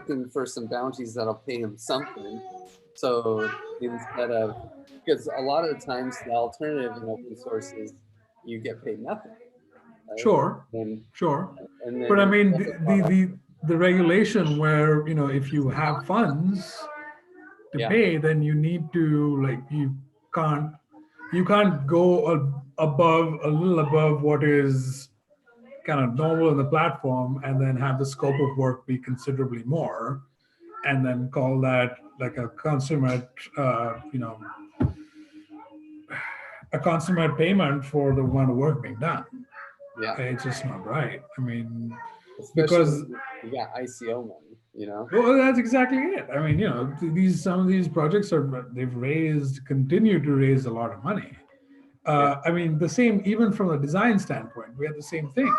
looking for some bounties that'll pay him something. So instead of, because a lot of the times the alternative in open source is you get paid nothing, right? Sure, And sure. and But I then mean, the regulation where, if you have funds to yeah, pay, then you need to, like, can't you can't go above, a little above what is kind of normal in the platform, and then have the scope of work be considerably more, and then call that like a consummate payment for the amount of work being done. yeah, It's just not right. I mean, especially because, when you got ICO money, well, that's exactly it. I mean, some of these projects continue to raise a lot of money. Yeah, I mean, the same, even from a design standpoint, we had the same thing.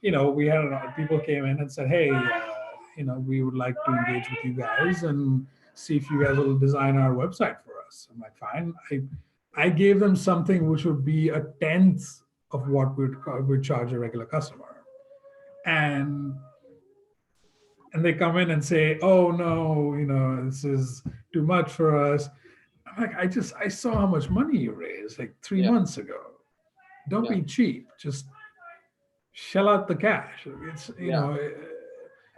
We had people came in and said, "Hey, we would like to engage with you guys and see if you guys will design our website for us." I'm like, "Fine." I gave them something which would be a tenth of what we'd charge a regular customer, and they come in and say, "Oh no, this is too much for us." I'm like, I saw how much money you raised like three yeah, months ago. Don't yeah, be cheap. Just shell out the cash. It's yeah.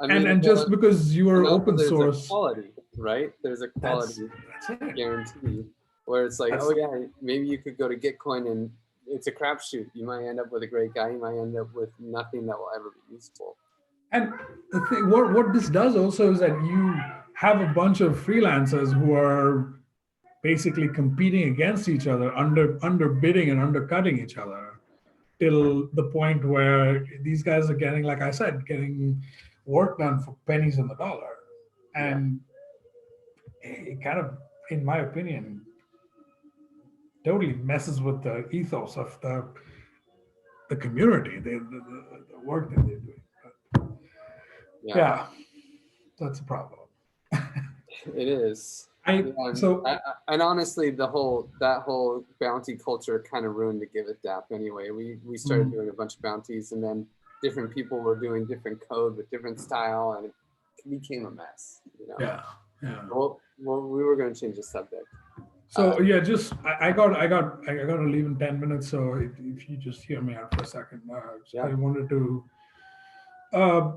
I and mean, just because you and are also open there's a source, quality, right? There's a that's quality that's it. guarantee where it's like, That's oh yeah, maybe you could go to Gitcoin and it's a crapshoot. You might end up with a great guy. You might end up with nothing that will ever be useful. And the thing, what this does also is that you have a bunch of freelancers who are basically competing against each other, underbidding and undercutting each other, till the point where these guys are getting, like I said, getting work done for pennies on the dollar. Yeah, And it kind of, in my opinion, totally messes with the ethos of the community, the work that they're doing. But yeah, yeah, that's a problem. it is. I Yeah, so and honestly, that whole bounty culture kind of ruined the Give It Dap anyway. We started mm, doing a bunch of bounties, and then different people were doing different code with different style, and it became a mess. yeah, yeah. Well, we were going to change the subject. So yeah, just I got to leave in 10 minutes. So if you just hear me out for a second, Yeah. I wanted to uh,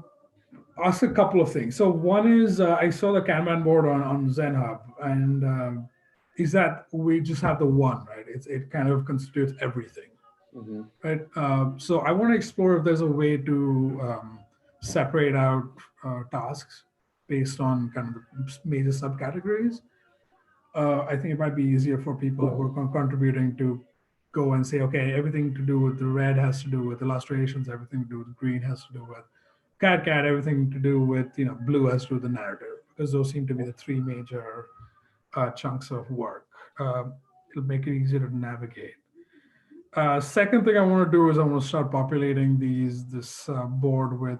ask a couple of things. So one is, I saw the Kanban board on ZenHub, and is that we just have the one, right? It kind of constitutes everything, Mm-hmm. right? So I want to explore if there's a way to separate out tasks based on kind of the major subcategories. I think it might be easier for people who are contributing to go and say, okay, everything to do with the red has to do with illustrations, everything to do with green has to do with cadCAD, everything to do with blue has to do with the narrative, because those seem to be the three major chunks of work. It'll make it easier to navigate. Second thing I want to do is I want to start populating this board with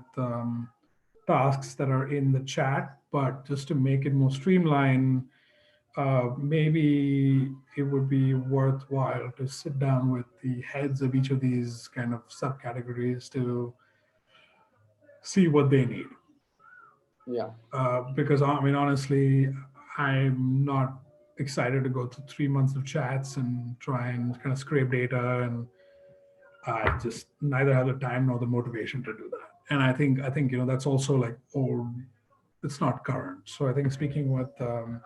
tasks that are in the chat, but just to make it more streamlined, maybe it would be worthwhile to sit down with the heads of each of these kind of subcategories to see what they need. Yeah. Because I mean, honestly, I'm not excited to go through 3 months of chats and try and kind of scrape data, and I just neither have the time nor the motivation to do that. And I think that's also like old. It's not current. So I think speaking with the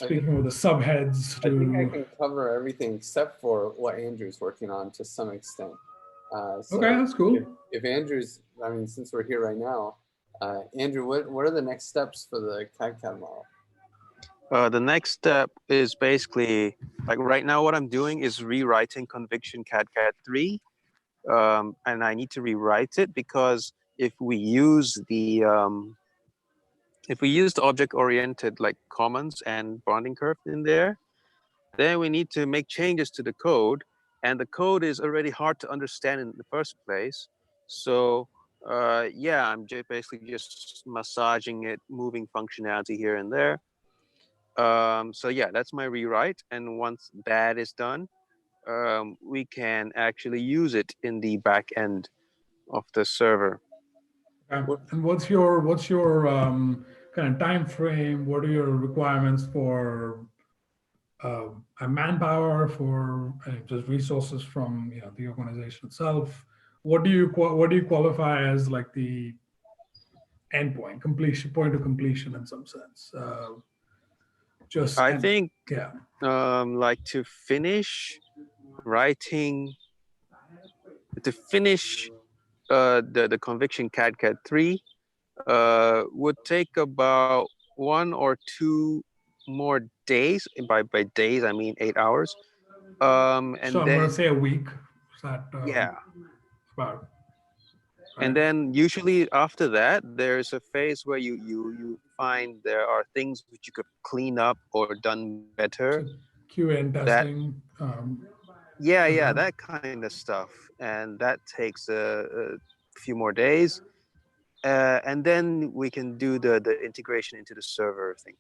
subheads I think I to. can cover everything except for what Andrew's working on to some extent. Okay, So that's cool. if Andrew's, I mean, since we're here right now, Andrew, what are the next steps for the cadCAD model? The next step is basically, like right now what I'm doing is rewriting conviction cadCAD 3. And I need to rewrite it because if we use the object-oriented like commons and bonding curve in there, then we need to make changes to the code, and the code is already hard to understand in the first place. So yeah, I'm basically just massaging it, moving functionality here and there. So yeah, that's my rewrite, and once that is done, we can actually use it in the back end of the server. And what's your kind of time frame? What are your requirements for manpower, for just resources from the organization itself? What do you qualify as like the endpoint, completion, point of completion in some sense? Just I think yeah. like to finish writing, to finish the conviction cadCAD 3 would take about 1 or 2 more days. By days, I mean 8 hours. So And I'm then, going to say a week. Is that yeah. about And right? then usually after that, there's a phase where you find there are things which you could clean up or done better. So QA and That, testing. yeah, that kind of stuff. And that takes a few more days. And then we can do the integration into the server thing.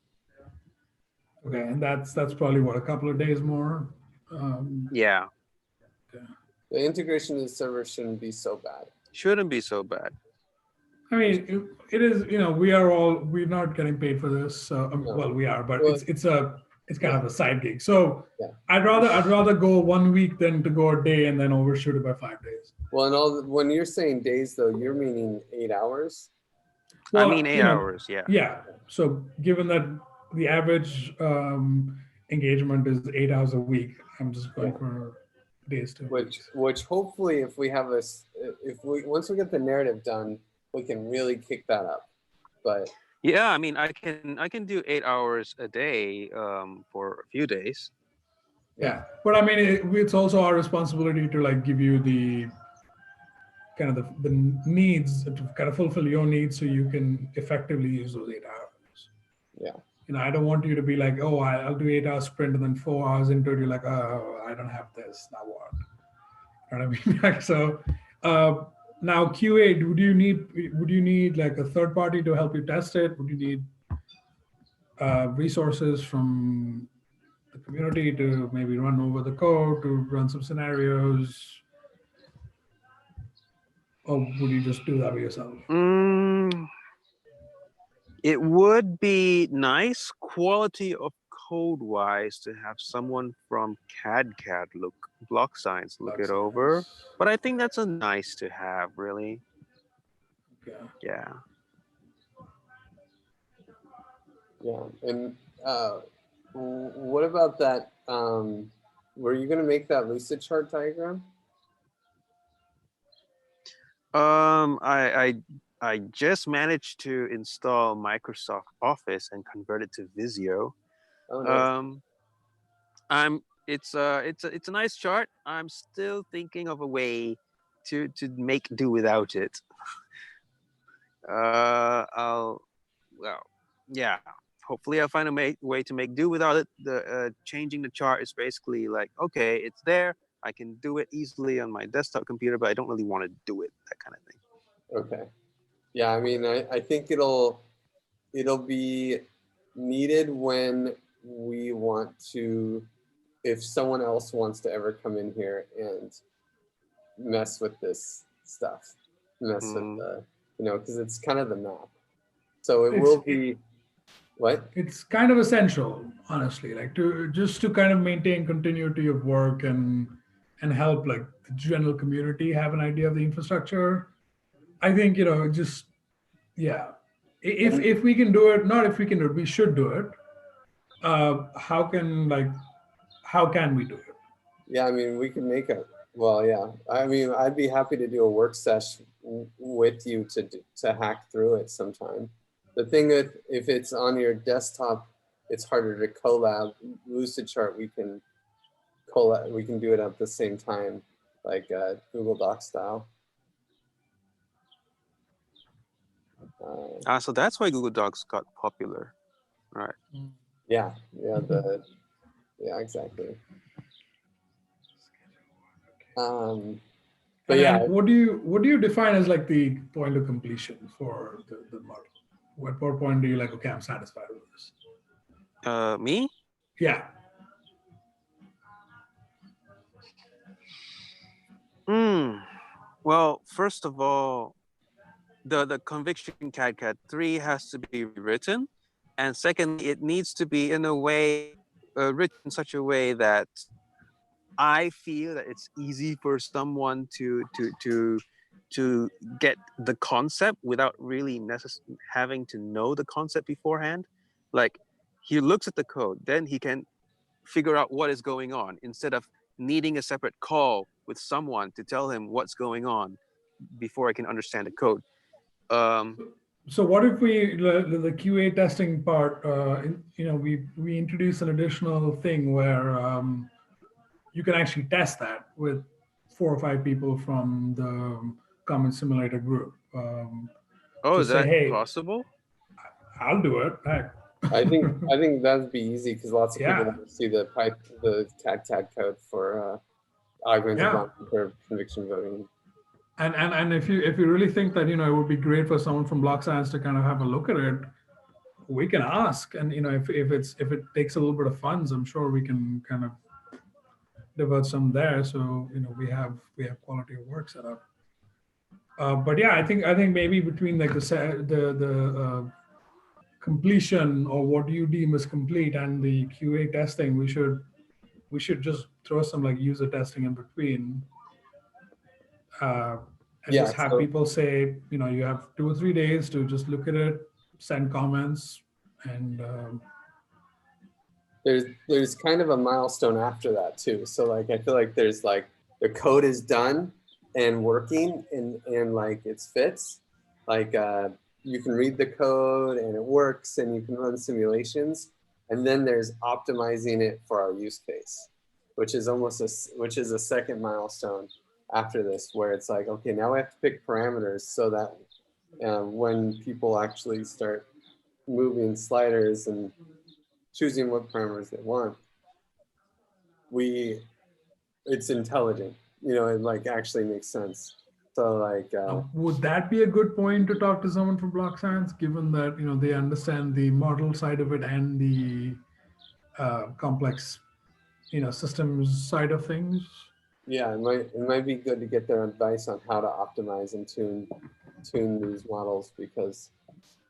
Okay, and that's probably what, a couple of days more. Yeah, Okay. The integration of the server shouldn't be so bad. shouldn't be so bad. I mean, it is. We're not getting paid for this. So No. well, we are, but Well, it's kind of a side gig. So Yeah. I'd rather go 1 week than to go a day and then overshoot it by 5 days. Well, and when you're saying days, though, you're meaning 8 hours. Well, I mean 8 hours, yeah. Yeah. So given that the average engagement is 8 hours a week, I'm just going for days too. Which hopefully, if we have once we get the narrative done, we can really kick that up. But Yeah, I mean, I can do 8 hours a day for a few days. Yeah, but I mean, it's also our responsibility to like give you the kind of the needs to kind of fulfill your needs so you can effectively use those 8 hours. Yeah. I don't want you to be like, oh, I'll do 8 hours sprint and then 4 hours into it, you're like, oh, I don't have this. Now what? You know what I mean? Like, so now QA, would you need like a third party to help you test it? Would you need resources from the community to maybe run over the code, to run some scenarios? Or would you just do that by yourself? It would be nice quality of code wise to have someone from cadCAD block science look it over, but I think that's a nice to have, really. Okay. Yeah. Yeah, and what about that? Were you going to make that Lucid chart diagram? I just managed to install Microsoft Office and convert it to Visio. Oh, nice. It's a nice chart. I'm still thinking of a way to make do without it. Yeah. Hopefully I'll find a way to make do without it. The changing the chart is basically like, okay, it's there. I can do it easily on my desktop computer, but I don't really want to do it, that kind of thing. Okay. Yeah, I mean, I think it'll be needed when we want to, if someone else wants to ever come in here and mess with this stuff, with the, because it's kind of the map. So it will be, what? It's kind of essential, honestly, like to kind of maintain continuity of work and help like the general community have an idea of the infrastructure. I think, just, yeah, if we can do it, not if we can do it, we should do it. How can we do it? Yeah, I mean, we can make it. Well, yeah. I mean, I'd be happy to do a work session with you to hack through it sometime. The thing is, if it's on your desktop, it's harder to collab. Lucid Chart, we can do it at the same time, like Google Docs style. So that's why Google Docs got popular, right? Yeah, exactly. But yeah, what do you define as like the point of completion for the model? What point do you like, okay, I'm satisfied with this? Me? Yeah. Well, first of all, the conviction cadCAD 3 has to be rewritten, and secondly, it needs to be in a way written in such a way that I feel that it's easy for someone to get the concept without really having to know the concept beforehand. Like, he looks at the code, then he can figure out what is going on instead of needing a separate call with someone to tell him what's going on before I can understand the code. So what if the QA testing part, we introduce an additional thing where you can actually test that with 4 or 5 people from the Common Simulator group. Oh, is Just say, that hey, possible? I'll do it. Heck. I think that'd be easy because lots of people Yeah. want to see the cadCAD code for augmented Yeah. bonding curve conviction voting. And if you really think that it would be great for someone from block science to kind of have a look at it, we can ask. And if it takes a little bit of funds, I'm sure we can kind of divert some there. So we have quality of work set up. But yeah, I think maybe between like the completion or what you deem as complete and the QA testing, we should just throw some like user testing in between, and Yeah, just have so people say, you have 2 or 3 days to just look at it, send comments, and there's kind of a milestone after that too. So like I feel like there's like the code is done and working and like it's fits. Like you can read the code and it works and you can run simulations. And then there's optimizing it for our use case, which is a second milestone after this, where it's like, okay, now we have to pick parameters so that when people actually start moving sliders and choosing what parameters they want, it's intelligent, it like actually makes sense. So like would that be a good point to talk to someone from block science, given that they understand the model side of it and the complex systems side of things? yeah, it might be good to get their advice on how to optimize and tune these models, because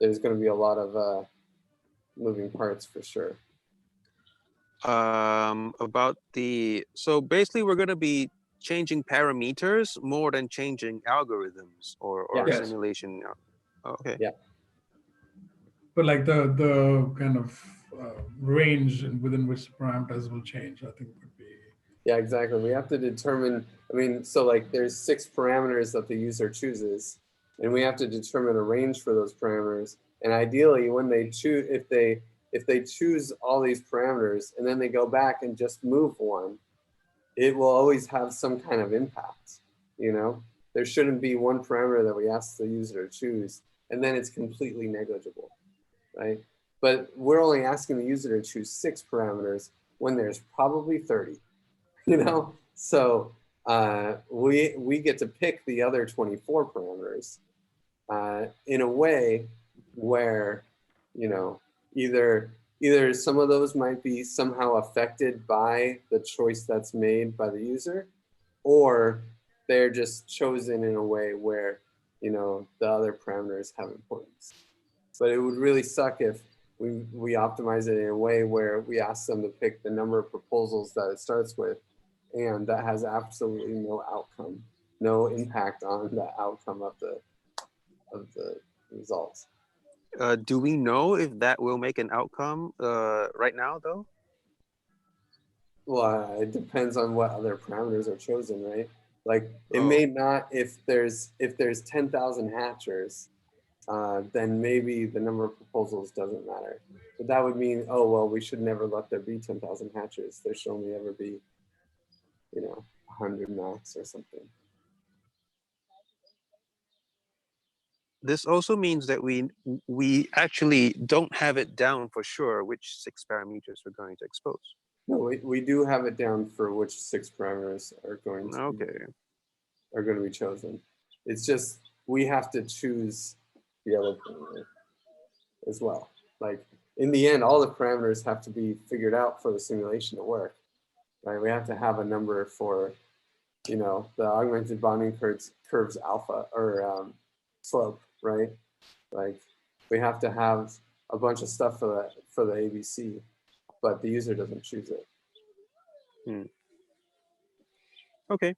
there's going to be a lot of moving parts for sure. So basically we're going to be changing parameters more than changing algorithms or Yes. simulation. Okay. Yeah. But like the kind of range within which the parameters will change, I think would be. Yeah, exactly. We have to determine, so like there's 6 parameters that the user chooses, and we have to determine a range for those parameters. And ideally, when they choose, if they choose all these parameters and then they go back and just move one, it will always have some kind of impact. There shouldn't be one parameter that we ask the user to choose and then it's completely negligible, right? But we're only asking the user to choose 6 parameters when there's probably 30. So we get to pick the other 24 parameters in a way where either some of those might be somehow affected by the choice that's made by the user, or they're just chosen in a way where the other parameters have importance. But it would really suck if we optimize it in a way where we ask them to pick the number of proposals that it starts with, and that has absolutely no outcome, no impact on the outcome of the results. Do we know if that will make an outcome right now, though? Well, it depends on what other parameters are chosen, right? Like it may not, if there's 10,000 hatchers, then maybe the number of proposals doesn't matter. But that would mean, oh, well, we should never let there be 10,000 hatchers. There should only ever be, 100 max or something. This also means that we actually don't have it down for sure which 6 parameters we're going to expose. No, we do have it down for which 6 parameters are going to be chosen. It's just we have to choose the other parameter as well. Like in the end, all the parameters have to be figured out for the simulation to work, right? We have to have a number for, the augmented bonding curves alpha or slope, right? Like we have to have a bunch of stuff for the ABC, but the user doesn't choose it. Okay.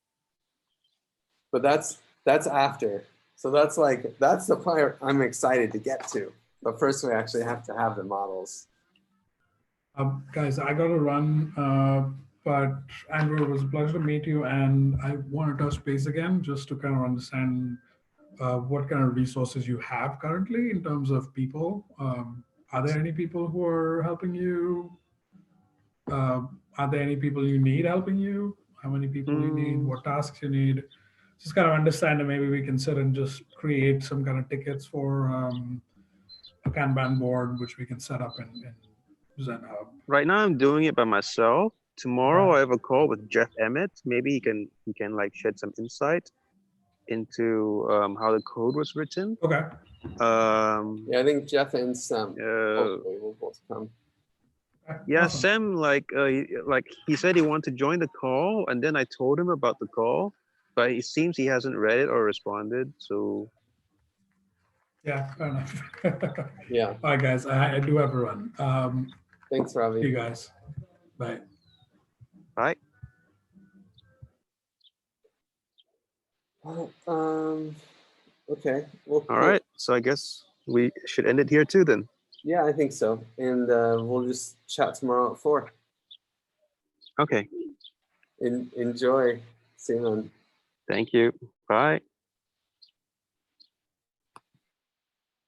But that's after. So that's the part I'm excited to get to. But first we actually have to have the models. Guys, I got to run, but Andrew, it was a pleasure to meet you. And I want to touch base again just to kind of understand what kind of resources you have currently in terms of people. Are there any people who are helping you? Are there any people you need helping you? How many people you need? What tasks you need? Just kind of understand, and maybe we can sit and just create some kind of tickets for a Kanban board, which we can set up in Zen Hub. Right now I'm doing it by myself. Tomorrow Okay. I have a call with Jeff Emmett. Maybe he can like shed some insight into how the code was written. Okay. Yeah, I think Jeff and Sam hopefully will both come. Yeah, Awesome. Sam, he said he wanted to join the call, and then I told him about the call, but it seems he hasn't read it or responded. So Yeah, fair enough. Yeah. All right, guys, I do have to run. Thanks, Ravi. See you guys. Bye. bye. Okay. Well, All right. So I guess we should end it here too then. Yeah, I think so. And we'll just chat tomorrow at 4. Okay. Enjoy. See you, man. Thank you. Bye.